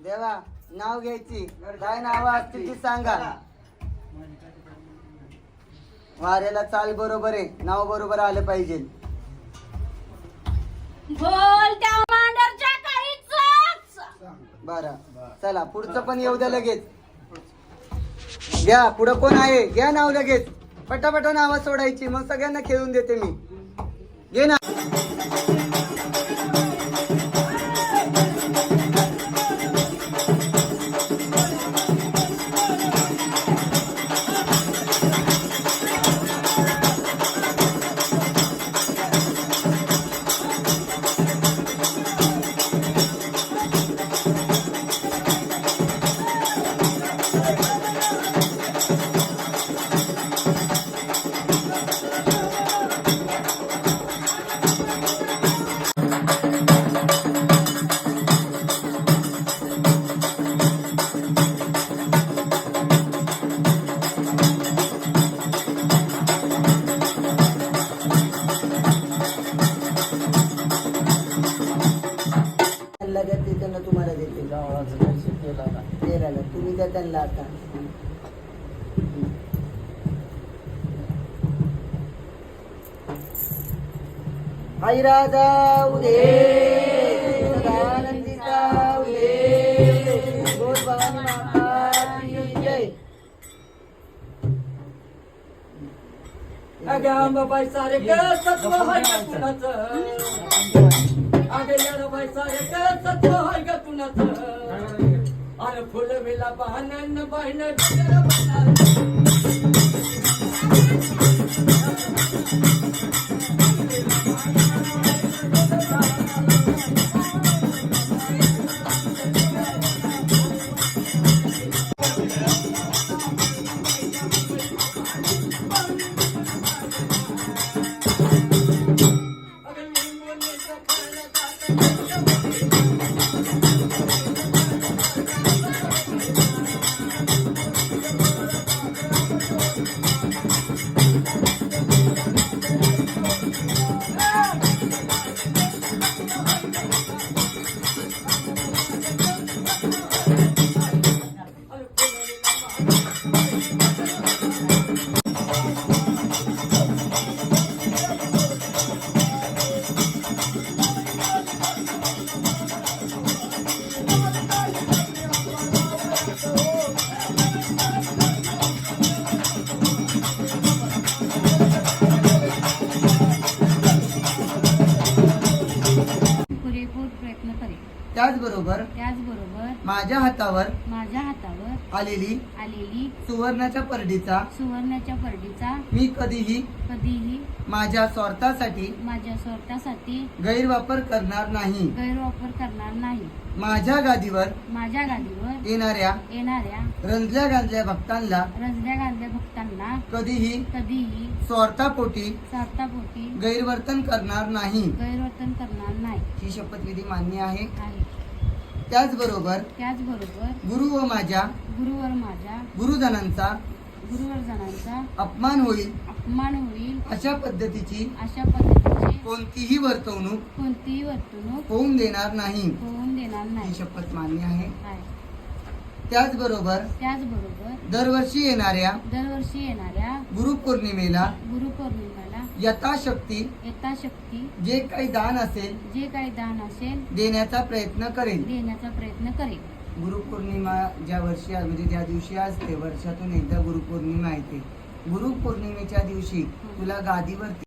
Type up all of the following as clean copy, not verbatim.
देवा नाव घ्यायची, काय नाव असतील ती सांगा. वाऱ्याला चाल बरोबर आहे, नाव बरोबर आलं पाहिजे. बोल त्या मांडरच्या काहीच. बरं चला पुढचं पण येऊ द्या लगेच. घ्या पुढं कोण आहे, घ्या नाव लगेच. पटापटा नावं सोडायची, मग सगळ्यांना खेळून देते मी. घे ना. त्यांना तुम्हाला देते तुम्ही द्या त्यांना आता. आई राधा उदे सदानंदी उदे बोल भवानी माता की जय. बाई सारे सत्व हाय का कुणाचं, आगे बाई सारे सत्व हाय का कुणाचं. अरे फुल वेला बहाणन बहिण त्याचबरोबर माझ्या हातावर आलेली सुवर्णाच्या परडीचा मी कधीही माझ्या स्वार्थासाठी गैरवापर करणार नाही. माझ्या गादीवर येणाऱ्या रंजल्या गांजल्या भक्तांना कधीही स्वार्थापोटी गैरवर्तन करणार नाही. ही शपथविधी मान्य आहे. त्याचबरोबर गुरु व माझ्या गुरुजनांचा अपमान होईल अशा पद्धतीची कोणतीही वर्तवणूक होऊन देणार नाही. ही शपथ मान्य आहे. त्याचबरोबर दरवर्षी येणाऱ्या गुरुपौर्णिमेला यथाशक्ती जे काही दान असेल देण्याचा प्रयत्न करेन. गुरुपौर्णिमा ज्या वर्षी म्हणजे ज्या दिवशी असते, वर्षातून एकदा गुरुपौर्णिमा येते. गुरुपौर्णिमेच्या दिवशी तुला गादीवरती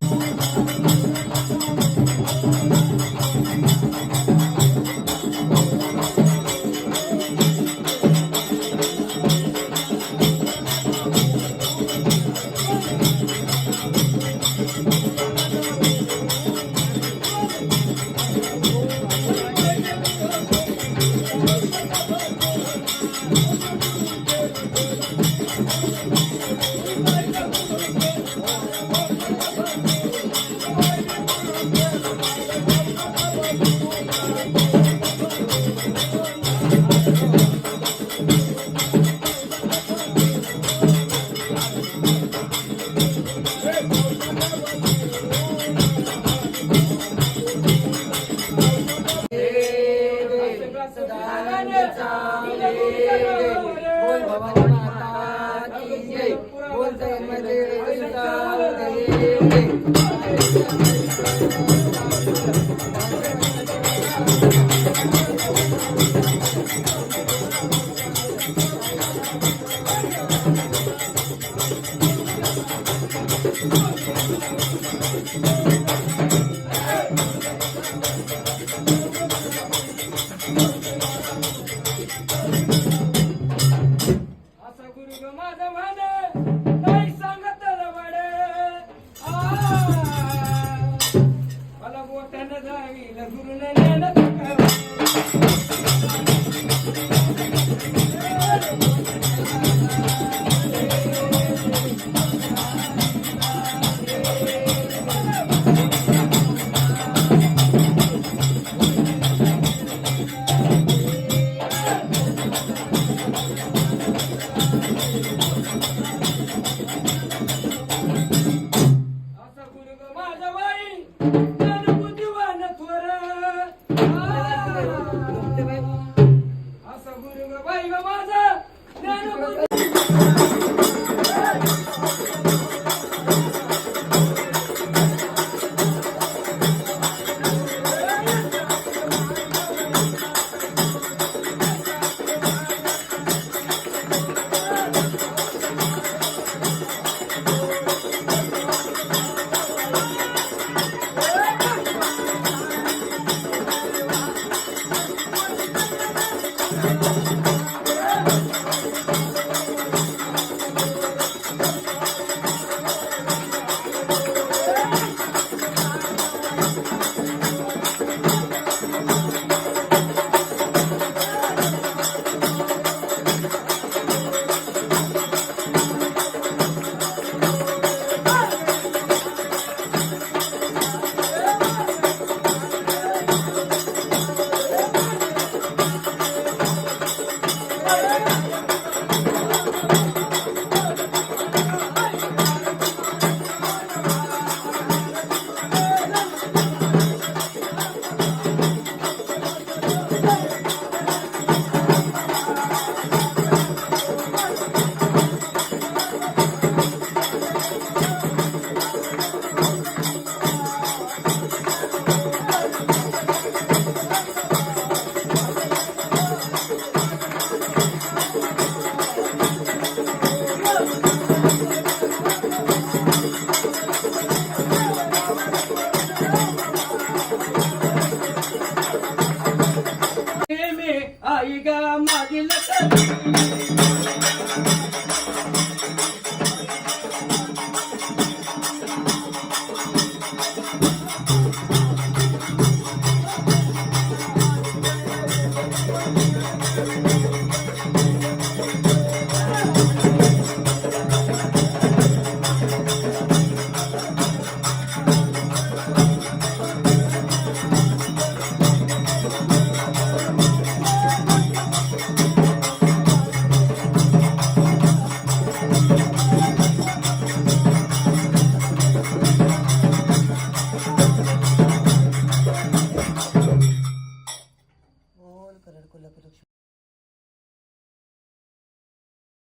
सदानंद चाले बोल भवानी माता की जय बोल जगन्माते असा गुरु ग माझा म्हणे नाही सांगत रवाडे मला बोटानं जाईल गुरुने नेलं असा गुरु ग माझा बाई बुद्धिवान थोर असा गुरु ग बाई ग माझा ज्ञानबुद्धी आई गा मागील